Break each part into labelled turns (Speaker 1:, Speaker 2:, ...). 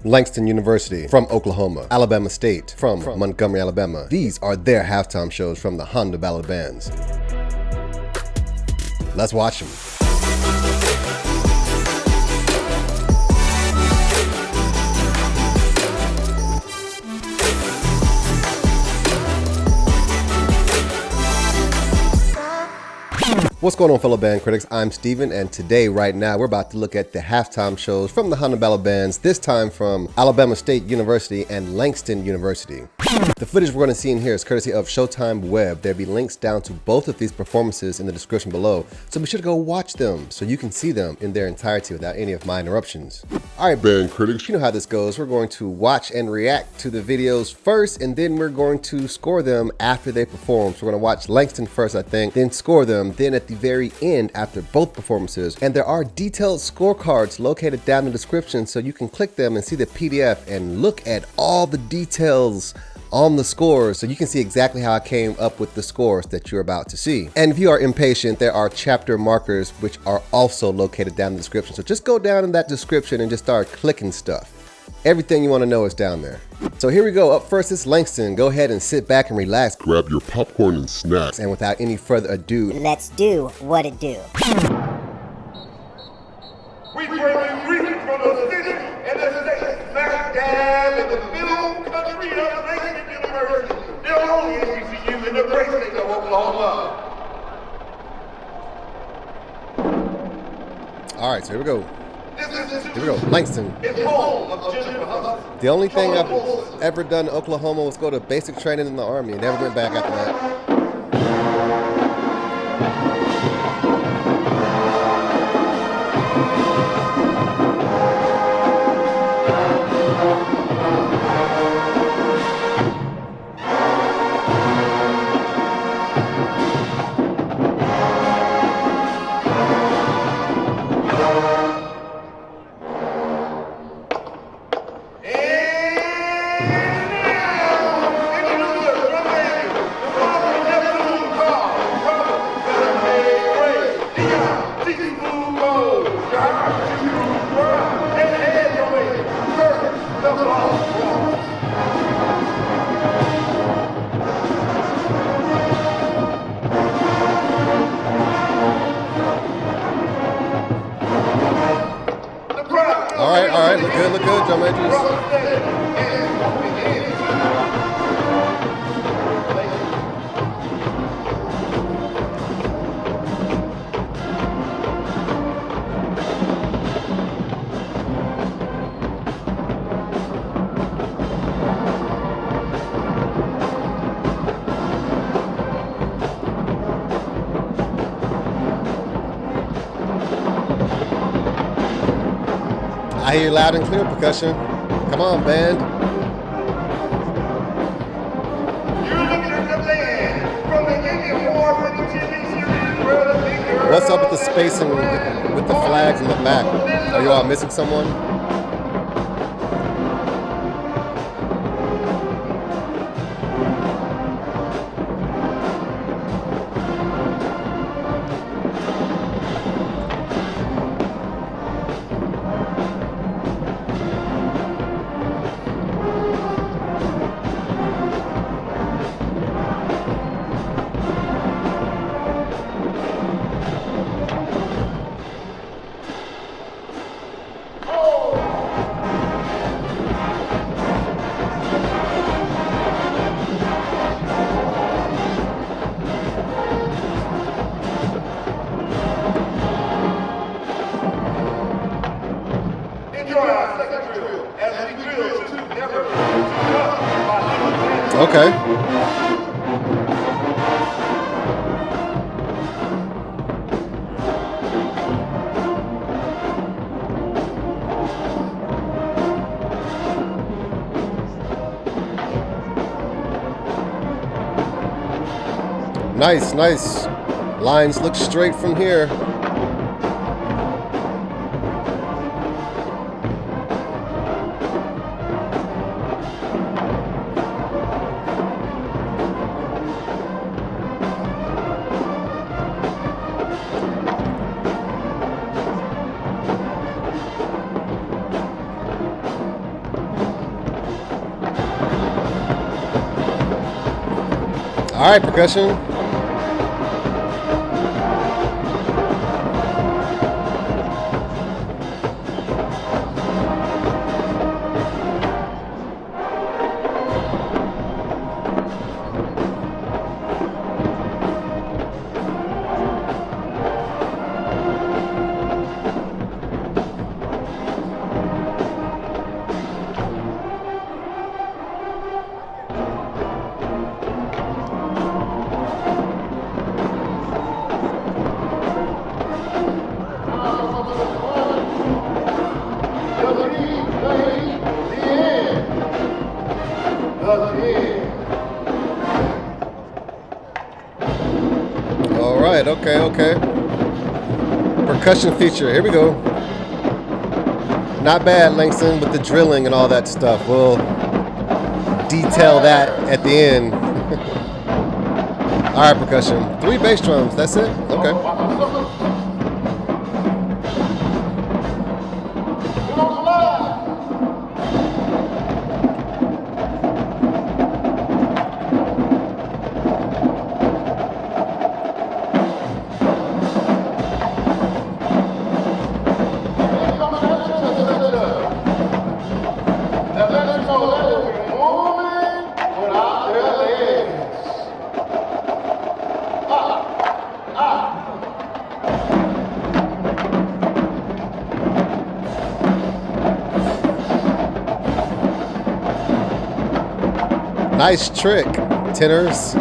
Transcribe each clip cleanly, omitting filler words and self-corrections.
Speaker 1: Langston University from Oklahoma, Alabama State from Montgomery, Alabama. These are their halftime shows from the Honda Ballad Bands. Let's watch them. What's going on, fellow band critics? I'm Steven, and today, right now, we're about to look at the halftime shows from the Honda Ballad Bands, this time from Alabama State University and Langston University. The footage we're going to see in here is courtesy of SHOWTIME Web. There'll be links down to both of these performances in the description below, so be sure to go watch them so you can see them in their entirety without any of my interruptions. Alright, band critics, you know how this goes. We're going to watch and react to the videos first, and then we're going to score them after they perform. So we're going to watch Langston first, I think, then score them, then at the very end after both performances. And there are detailed scorecards located down in the description, so you can click them and see the PDF and look at all the details on the scores, so you can see exactly how I came up with the scores that you're about to see. And if you are impatient, there are chapter markers which are also located down in the description. So just go down in that description and just start clicking stuff. Everything you want to know is down there. So here we go. Up first is Langston. Go ahead and sit back and relax.
Speaker 2: Grab your popcorn and snacks.
Speaker 1: And without any further ado,
Speaker 3: let's do what it do.
Speaker 4: We bring you greetings from the city and the state, smack dab in the middle country of Langston University, the only HBCU in the great state of Oklahoma.
Speaker 1: All right, so here we go. Here we go, Langston.
Speaker 4: It's home of Jennifer Hudson.
Speaker 1: The only thing I've ever done in Oklahoma was go to basic training in the Army. Never went back after that. All right, look good, drum edges. I hear loud and clear percussion. Come on, band.
Speaker 4: You're looking at the land from the Indian War with the TV series where the big girl.
Speaker 1: What's up with the spacing with the flags in the back? Are you all missing someone? Okay. Nice, nice. Lines look straight from here. All right, percussion. All right, okay. Percussion feature, here we go. Not bad, Langston, with the drilling and all that stuff. We'll detail that at the end. All right, percussion. 3 bass drums, that's it? Okay. Nice trick, tenors.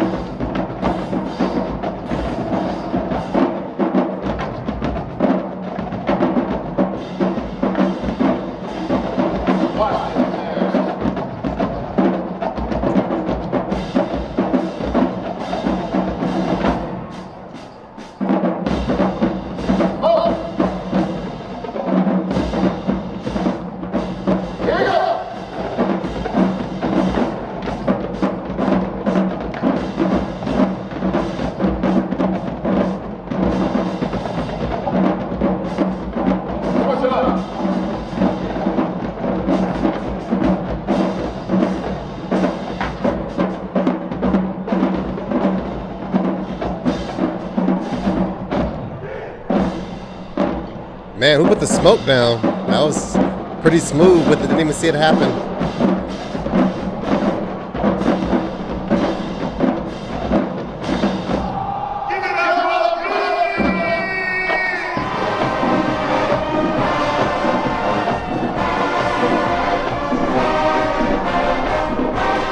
Speaker 1: Man, who put the smoke down? That was pretty smooth with it. Didn't even see it happen.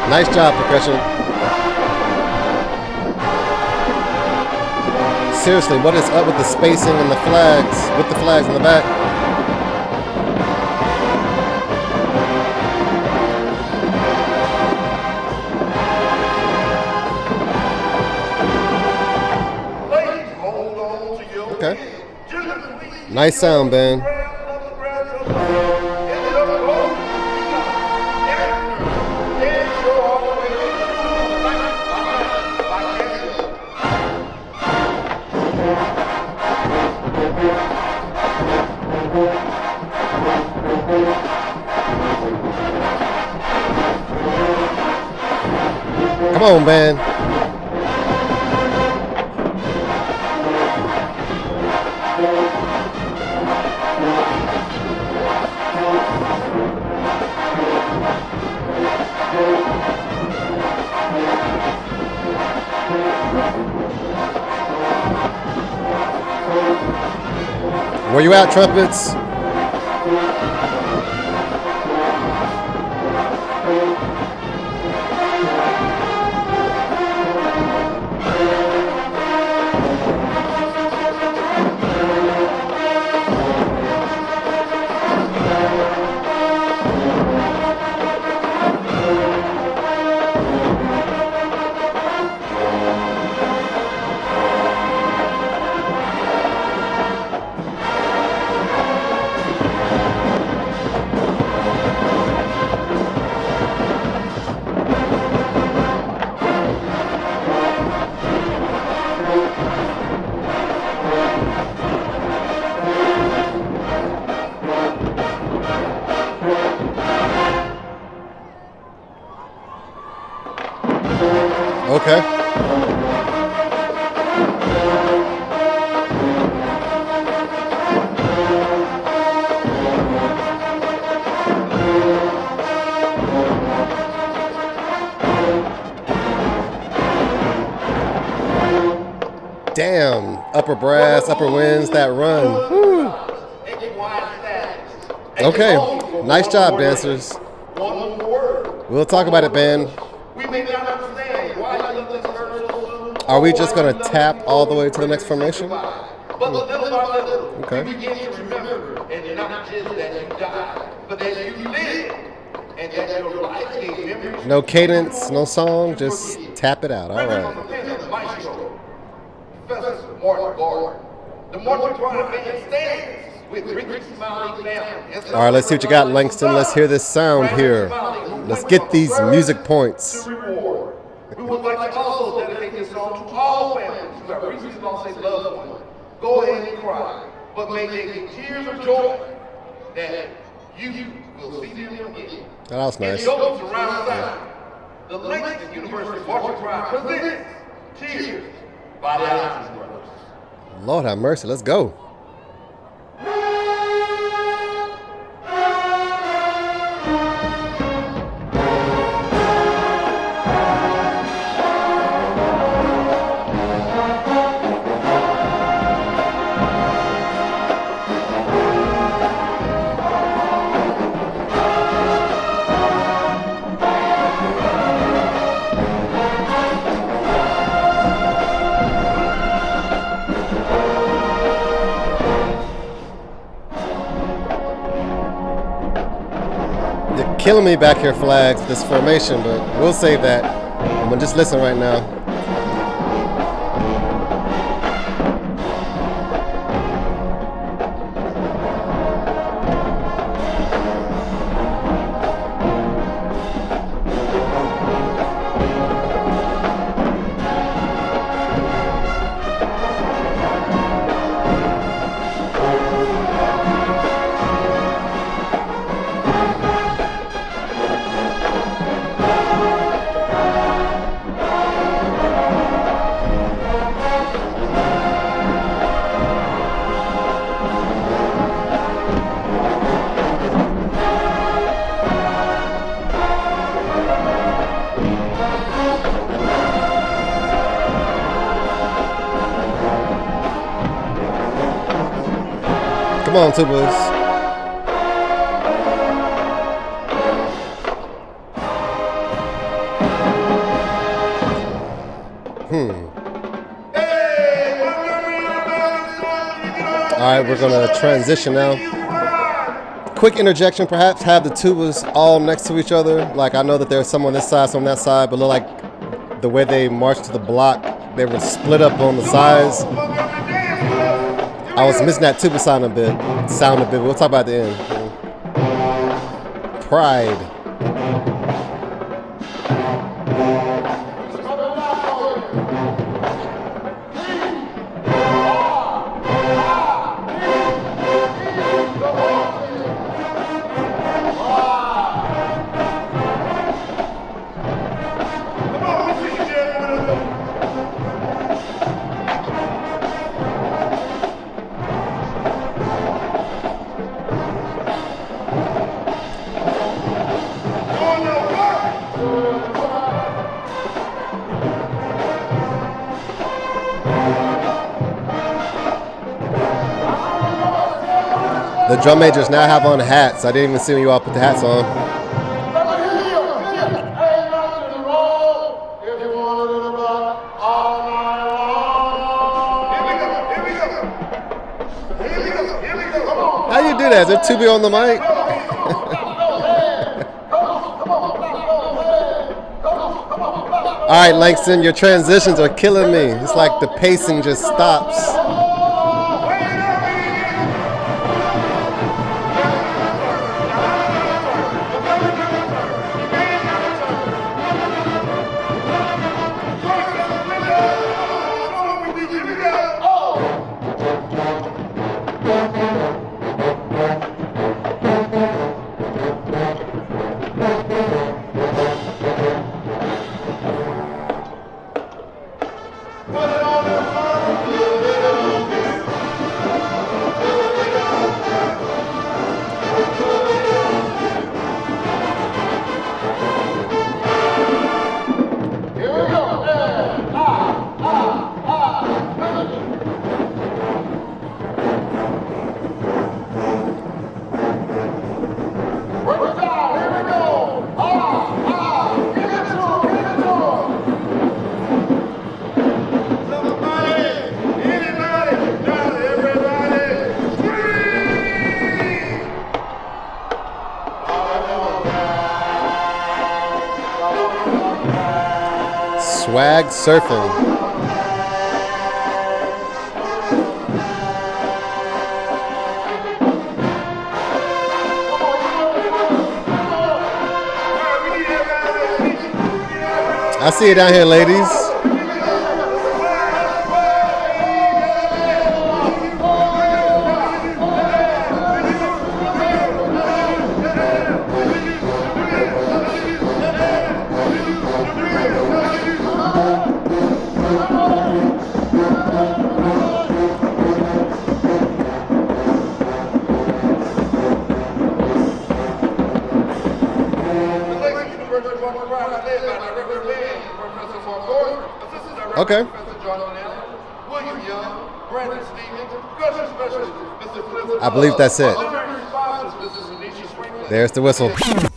Speaker 1: Nice job, percussion. Seriously, what is up with the spacing and the flags? With the flags in the back? Okay. Nice sound, Ben. Come on, man. Where you at, trumpets? Okay. Damn, upper brass, upper winds, that run. Woo. Okay, nice job, dancers. We'll talk about it, band.
Speaker 4: We may not understand why you love this verse so soon.
Speaker 1: Are we just gonna tap all the way to the next formation?
Speaker 4: But little by little,
Speaker 1: Okay.
Speaker 4: we begin to remember, and not just that you died, but that you lived, and that your life gave memories.
Speaker 1: No cadence, no song, just tap it out. All right.
Speaker 4: Professor Martin Gordon, the Martin Gordon band stands with Ricky Smiley family.
Speaker 1: All right, let's see what you got, Langston. Let's hear this sound here. Let's get these music points.
Speaker 4: We would like to also dedicate this song to all families who have recently lost a loved one. Go ahead and cry, but may they get tears of joy that you will see them again.
Speaker 1: That was nice.
Speaker 4: And those around town, the Langston University Marching Choir presents Tears by the Langston Brothers.
Speaker 1: Lord have mercy, let's go. You're killing me back here, Flags, with this formation, but we'll save that. I'm gonna just listen right now. Come on, tubas. All right, we're gonna transition now. Quick interjection, perhaps have the tubas all next to each other. Like, I know that there's some on this side, some on that side, but look like the way they marched to the block, they were split up on the sides. I was missing that tuba sound a bit. We'll talk about the end. Pride. The drum majors now have on hats. I didn't even see when you all put the hats on. How you do that? Is there tuba on the mic? All right, Langston, your transitions are killing me. It's like the pacing just stops. Swag surfing. I see it down here, ladies. Okay. I believe that's it. There's the whistle. All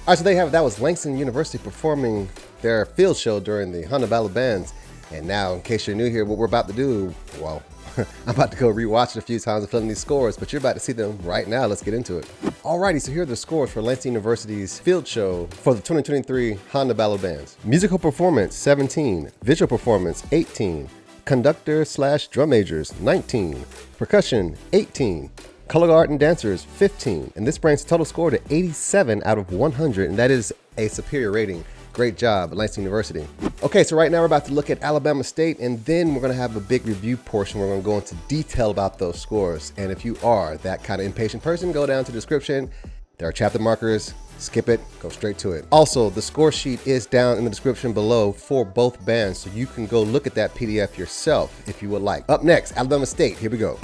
Speaker 1: right, so there you have it. That was Langston University performing their field show during the Honda Battle Bands. And now, in case you're new here, what we're about to do, well, I'm about to go rewatch it a few times and fill in these scores, but you're about to see them right now. Let's get into it. Alrighty, so here are the scores for Langston University's field show for the 2023 Honda Battle Bands. Musical performance, 17. Visual performance, 18. Conductor/drum majors, 19. Percussion, 18. Color art and dancers, 15. And this brings the total score to 87 out of 100, and that is a superior rating. Great job, Langston University. Okay, so right now we're about to look at Alabama State, and then we're gonna have a big review portion where we're gonna go into detail about those scores. And if you are that kind of impatient person, go down to the description. There are chapter markers, skip it, go straight to it. Also, the score sheet is down in the description below for both bands, so you can go look at that PDF yourself if you would like. Up next, Alabama State, here we go.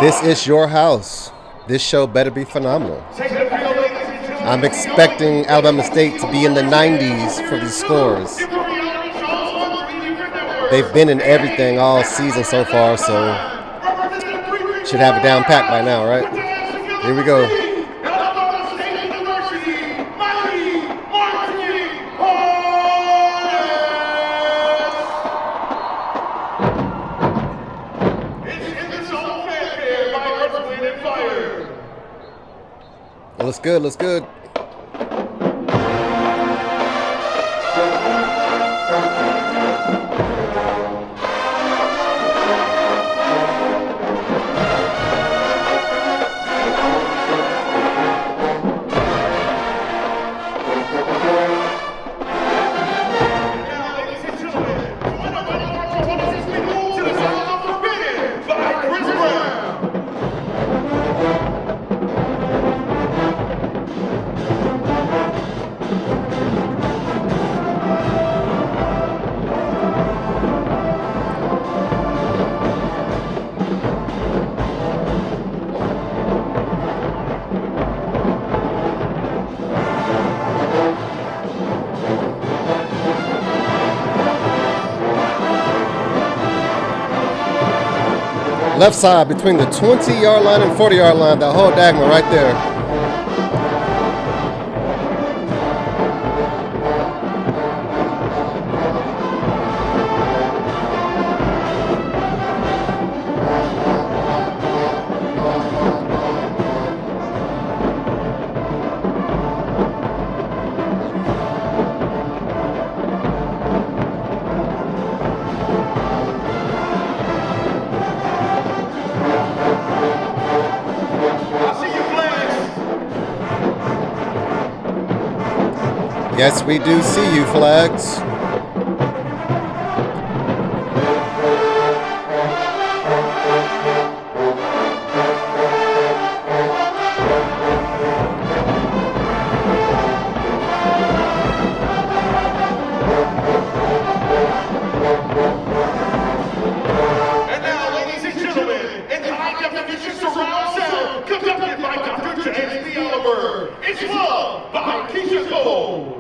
Speaker 1: This is your house. This show better be phenomenal. I'm expecting Alabama State to be in the 90s for these scores. They've been in everything all season so far, so should have it down pat by now, right? Here we go. Looks good, looks good. Left side between the 20-yard line and 40-yard line, that whole diagonal right there. Yes, we do see you, flags.
Speaker 4: And now, ladies and gentlemen, in high-definition surround sound, conducted by Dr. James. It's Love by Keisha Cole.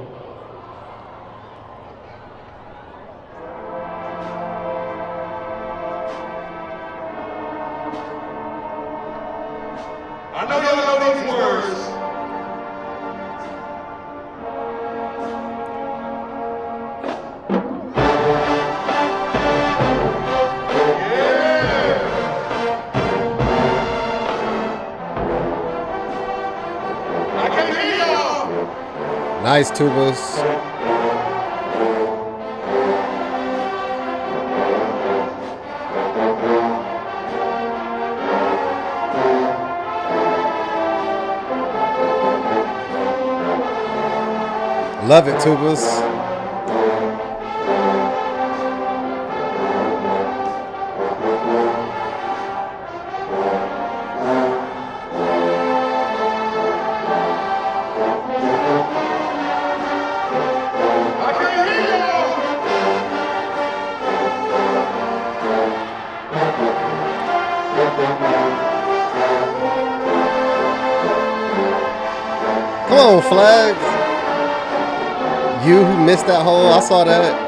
Speaker 1: Nice tubas. Love it, tubas. Come on, flags. You who missed that hole, I saw that.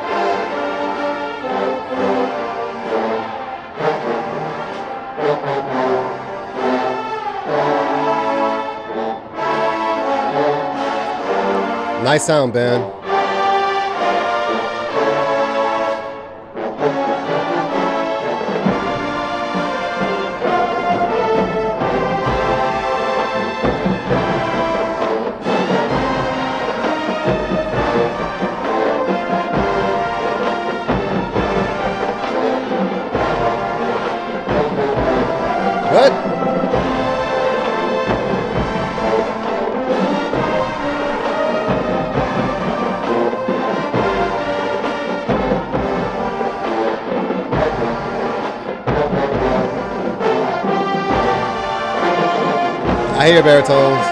Speaker 1: Nice sound, Ben. What? I hear baritones.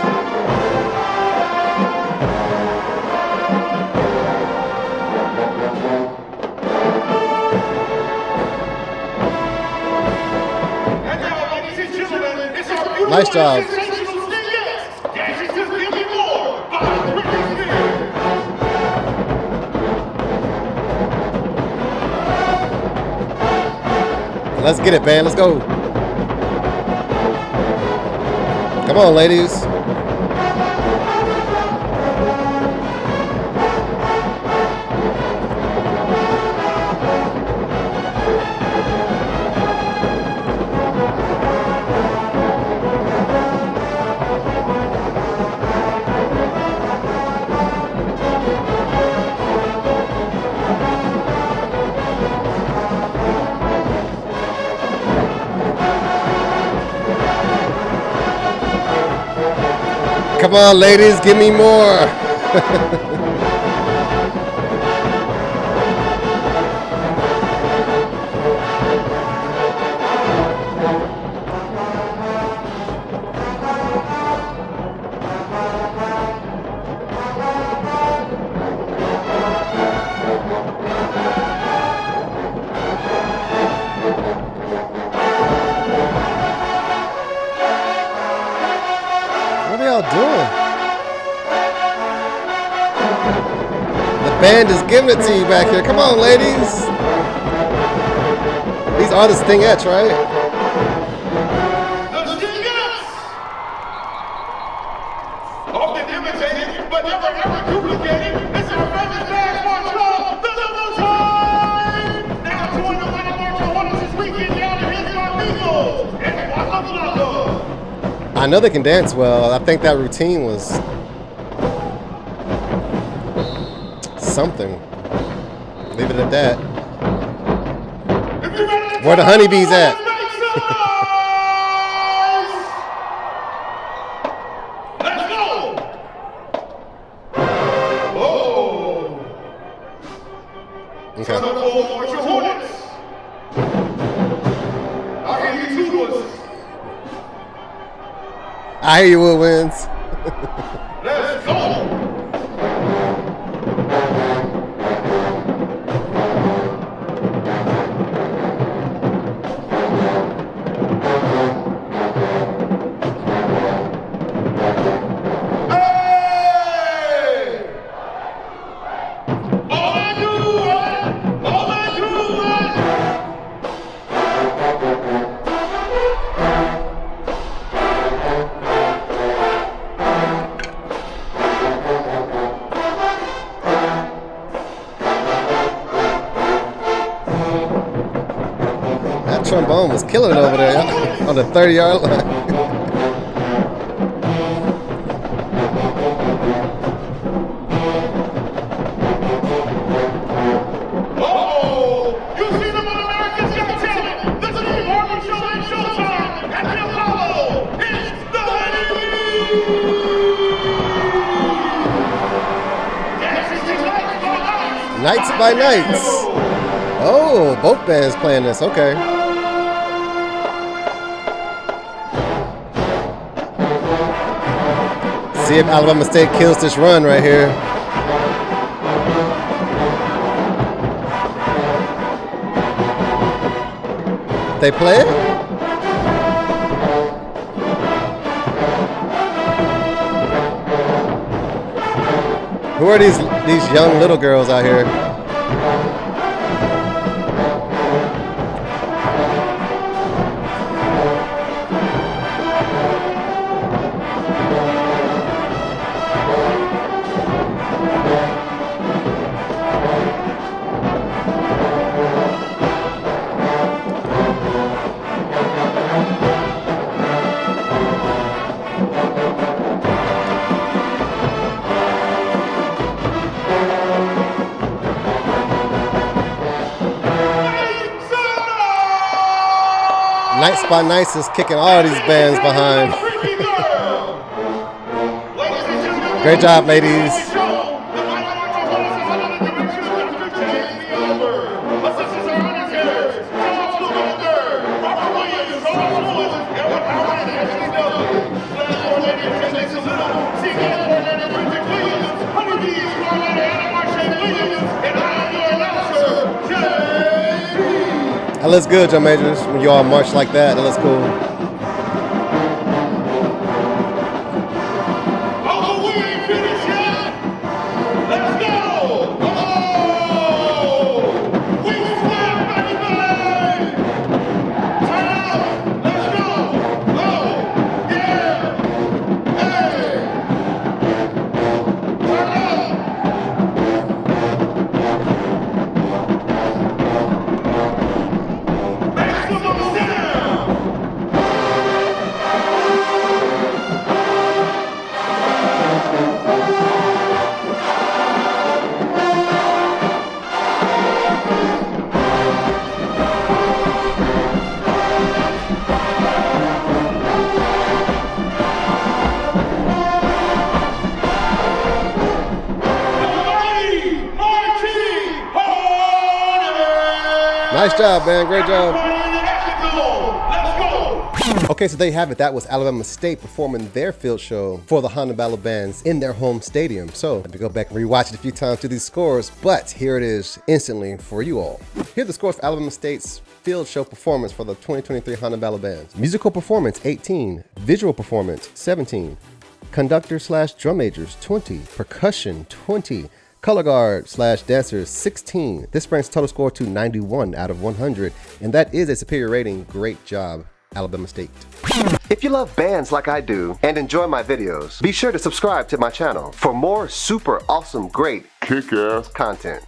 Speaker 1: Nice job. Let's get it, man. Let's go. Come on, ladies. Come on, ladies, give me more. What are y'all doing? The band is giving it to you back here. Come on, ladies. These are the Stingettes, right?
Speaker 4: The Stingettes! Often imitated, but never ever duplicated. It's our famous dance march called the Double Time! Now join the winner march on this weekend down in his Amigos and Waka Flocka.
Speaker 1: I know they can dance well. I think that routine was something. Leave it at that. Where the honeybees at?
Speaker 4: Let's go! Oh!
Speaker 1: Okay.
Speaker 4: Turn up for March your Hornets. I hear you tubas.
Speaker 1: I hear you, Woodwinds.
Speaker 4: Let's go!
Speaker 1: That trombone was killing it over there on the 30-yard line. Nights by Nights. Oh, both bands playing this. Okay. See if Alabama State kills this run right here. They play it? Who are these young little girls out here? Nights by Nights is kicking all these bands behind. Great job, ladies. That looks good, Joe Majors. When you all march like that, that looks cool.
Speaker 4: Oh, we ain't finished yet. Let's go. Oh, we swear, baby. Turn up. Let's go. Oh, yeah. Hey. Turn up. Maximum sound.
Speaker 1: Nice job, man. Great job.
Speaker 4: Let's go.
Speaker 1: Okay, so there you have it. That was Alabama State performing their field show for the Honda Battle Bands in their home stadium. So let me go back and rewatch it a few times to these scores, but here it is instantly for you all. Here are the scores for Alabama State's field show performance for the 2023 Honda Battle Bands. Musical performance, 18. Visual performance, 17. Conductor/drum majors, 20. Percussion, 20. Color guard/dancers, 16. This brings total score to 91 out of 100, and that is a superior rating. Great job, Alabama State. If you love bands like I do and enjoy my videos, be sure to subscribe to my channel for more super awesome, great, kick-ass content.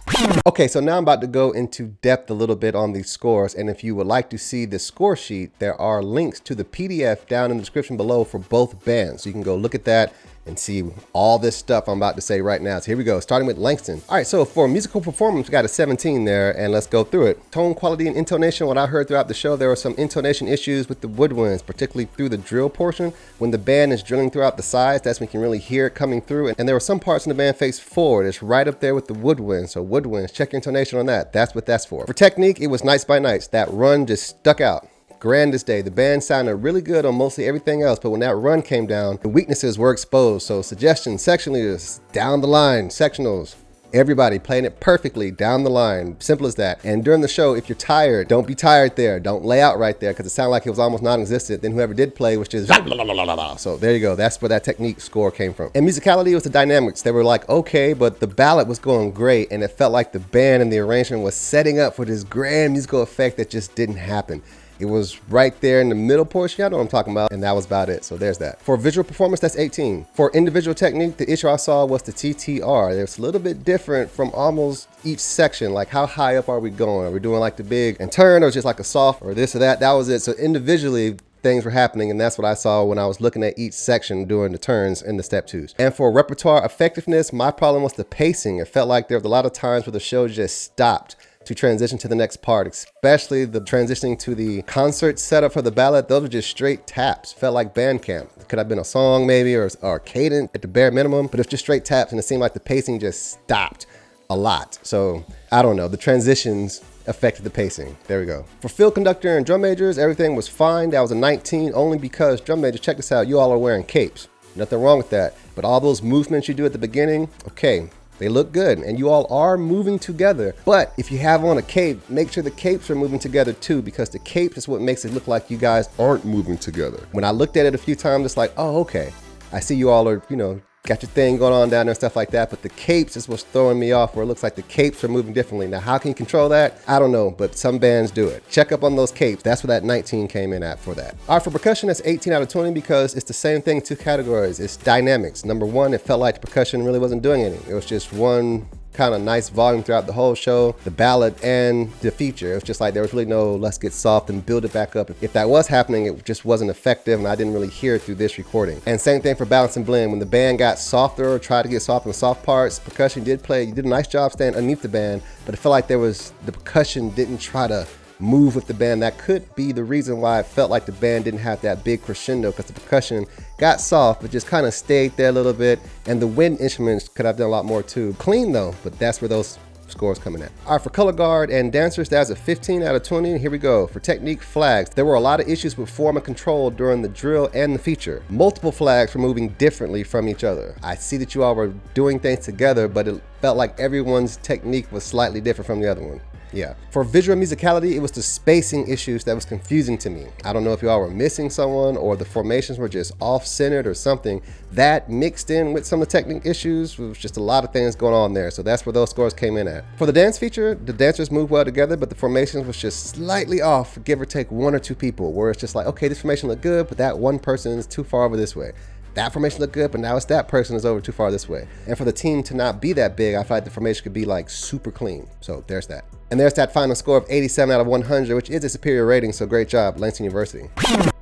Speaker 1: Okay, so now I'm about to go into depth a little bit on these scores, and if you would like to see the score sheet, there are links to the PDF down in the description below for both bands, so you can go look at that and see all this stuff I'm about to say right now. So here we go, starting with Langston. All right, so for musical performance, we got a 17 there, and let's go through it. Tone, quality, and intonation. What I heard throughout the show, there were some intonation issues with the woodwinds, particularly through the drill portion. When the band is drilling throughout the sides, that's when you can really hear it coming through. And there were some parts in the band face forward. It's right up there with the woodwinds. So woodwinds, check your intonation on that. That's what that's for. For technique, it was Nights by Nights. That run just stuck out. Grandest Day. The band sounded really good on mostly everything else, but when that run came down, the weaknesses were exposed. So suggestions, section leaders, down the line, sectionals, everybody playing it perfectly down the line. Simple as that. And during the show, if you're tired, don't be tired there. Don't lay out right there because it sounded like it was almost non-existent. Then whoever did play was just so there you go. That's where that technique score came from. And musicality was the dynamics. They were like, okay, but the ballad was going great, and it felt like the band and the arrangement was setting up for this grand musical effect that just didn't happen. It was right there in the middle portion. I know what I'm talking about. And that was about it. So there's that. For visual performance, that's 18. For individual technique, the issue I saw was the TTR. It's a little bit different from almost each section. Like how high up are we going? Are we doing like the big and turn or just like a soft or this or that? That was it. So individually, things were happening, and that's what I saw when I was looking at each section doing the turns in the step twos. And for repertoire effectiveness, my problem was the pacing. It felt like there was a lot of times where the show just stopped to transition to the next part, especially the transitioning to the concert setup for the ballad. Those were just straight taps. Felt like band camp. Could have been a song maybe or cadence at the bare minimum, but it's just straight taps, and it seemed like the pacing just stopped a lot. So I don't know, the transitions affected the pacing. There we go. For field conductor and drum majors, everything was fine. That was a 19 only because drum majors, check this out, you all are wearing capes. Nothing wrong with that. But all those movements you do at the beginning, okay, they look good and you all are moving together. But if you have on a cape, make sure the capes are moving together too, because the cape is what makes it look like you guys aren't moving together. When I looked at it a few times, it's like, oh, okay. I see you all are, you know, got your thing going on down there and stuff like that, but the capes is what's throwing me off, where it looks like the capes are moving differently. Now, how can you control that? I don't know, but some bands do it. Check up on those capes. That's where that 19 came in at for that. All right, for percussion, that's 18 out of 20 because it's the same thing, two categories. It's dynamics. Number one, it felt like the percussion really wasn't doing anything. It was just one kind of nice volume throughout the whole show, the ballad and the feature. It was just like there was really no let's get soft and build it back up. If that was happening, it just wasn't effective and I didn't really hear it through this recording. And same thing for balance and blend. When the band got softer or tried to get soft in the soft parts, percussion did play. You did a nice job staying underneath the band, but it felt like the percussion didn't try to move with the band. That could be the reason why it felt like the band didn't have that big crescendo, because the percussion got soft but just kind of stayed there a little bit, and the wind instruments could have done a lot more too. Clean though, but that's where those scores coming at. All right, for color guard and dancers, that's a 15 out of 20. Here we go. For technique flags, there were a lot of issues with form and control during the drill and the feature. Multiple flags were moving differently from each other. I see that you all were doing things together, but it felt like everyone's technique was slightly different from the other one. Yeah. For visual musicality, it was the spacing issues that was confusing to me. I don't know if you all were missing someone or the formations were just off-centered or something. That mixed in with some of the technique issues was just a lot of things going on there. So that's where those scores came in at. For the dance feature, the dancers moved well together, but the formations was just slightly off, give or take one or two people, where it's just like, okay, this formation looked good, but that one person is too far over this way. That formation looked good, but now it's that person is over too far this way. And for the team to not be that big, I feel like the formation could be like super clean. So there's that. And there's that final score of 87 out of 100, which is a superior rating, so great job, Langston University.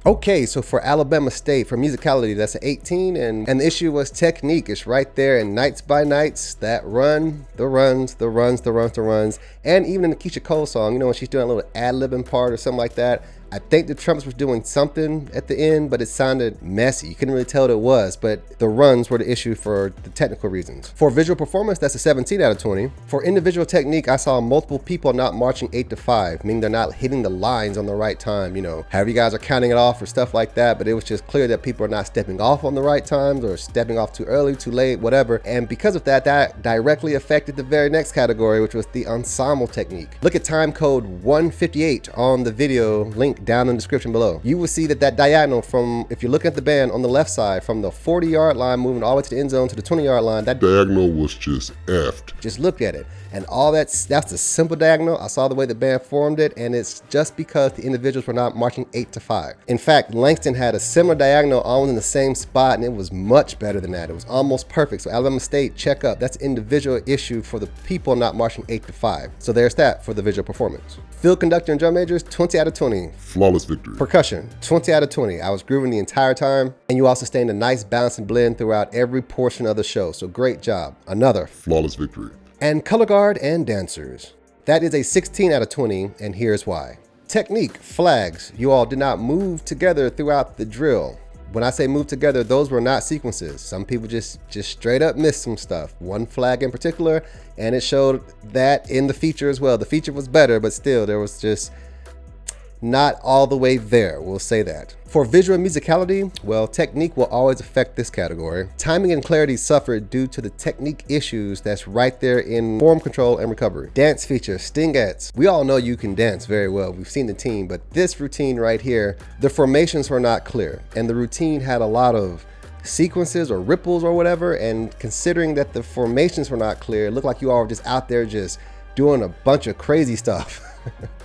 Speaker 1: Okay, so for Alabama State, for musicality, that's an 18, and the issue was technique. It's right there in Nights by Nights, that run, the runs, and even in the Keisha Cole song, you know, when she's doing a little ad-libbing part or something like that, I think the trumpets was doing something at the end, but it sounded messy. You couldn't really tell what it was, but the runs were the issue for the technical reasons. For visual performance, that's a 17 out of 20. For individual technique, I saw multiple people not marching 8 to 5, meaning they're not hitting the lines on the right time, you know, however you guys are counting it off or stuff like that, but it was just clear that people are not stepping off on the right times or stepping off too early, too late, whatever. And because of that, that directly affected the very next category, which was the ensemble technique. Look at time code 158 on the video link down in the description below. You will see that diagonal from, if you're looking at the band on the left side, from the 40-yard line moving all the way to the end zone to the 20-yard line, that
Speaker 2: diagonal was just effed.
Speaker 1: Just look at it. And all that's the simple diagonal. I saw the way the band formed it, and it's just because the individuals were not marching 8 to 5. In fact, Langston had a similar diagonal all in the same spot, and it was much better than that. It was almost perfect. So Alabama State, check up. That's an individual issue for the people not marching 8 to 5. So there's that for the visual performance. Field conductor and drum majors, 20 out of 20.
Speaker 2: Flawless victory.
Speaker 1: Percussion, 20 out of 20. I was grooving the entire time, and you also sustained a nice balance and blend throughout every portion of the show. So great job. Another
Speaker 2: flawless victory.
Speaker 1: And color guard and dancers, that is a 16 out of 20, and here's why. Technique, flags, you all did not move together throughout the drill. When I say move together, those were not sequences. Some people just straight up missed some stuff. One flag in particular, and it showed that in the feature as well. The feature was better, but still there was just not all the way there, we'll say that. For visual musicality, well, technique will always affect this category. Timing and clarity suffered due to the technique issues that's right there in form control and recovery. Dance feature, stingettes. We all know you can dance very well. We've seen the team, but this routine right here, the formations were not clear, and the routine had a lot of sequences or ripples or whatever, and considering that the formations were not clear, it looked like you all were just out there just doing a bunch of crazy stuff.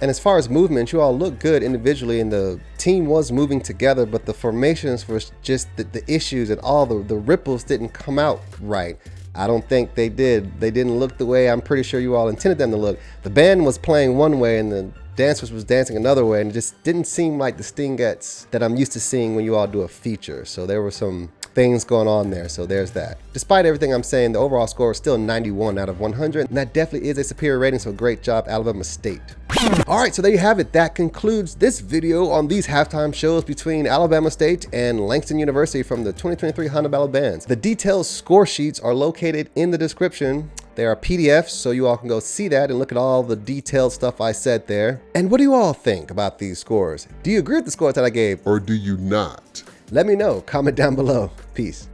Speaker 1: And as far as movement, you all look good individually, and the team was moving together, but the formations was just the issues, and all the ripples didn't come out right. I don't think they did. They didn't look the way I'm pretty sure you all intended them to look. The band was playing one way and the dancers was dancing another way, and it just didn't seem like the stingettes that I'm used to seeing when you all do a feature. So there were some things going on there, so there's that. Despite everything I'm saying, the overall score is still 91 out of 100, and that definitely is a superior rating, so great job, Alabama State. All right, so there you have it. That concludes this video on these halftime shows between Alabama State and Langston University from the 2023 Honda Battle Bands. The detailed score sheets are located in the description. There are PDFs, so you all can go see that and look at all the detailed stuff I said there. And what do you all think about these scores? Do you agree with the scores that I gave?
Speaker 2: Or do you not?
Speaker 1: Let me know. Comment down below. Peace.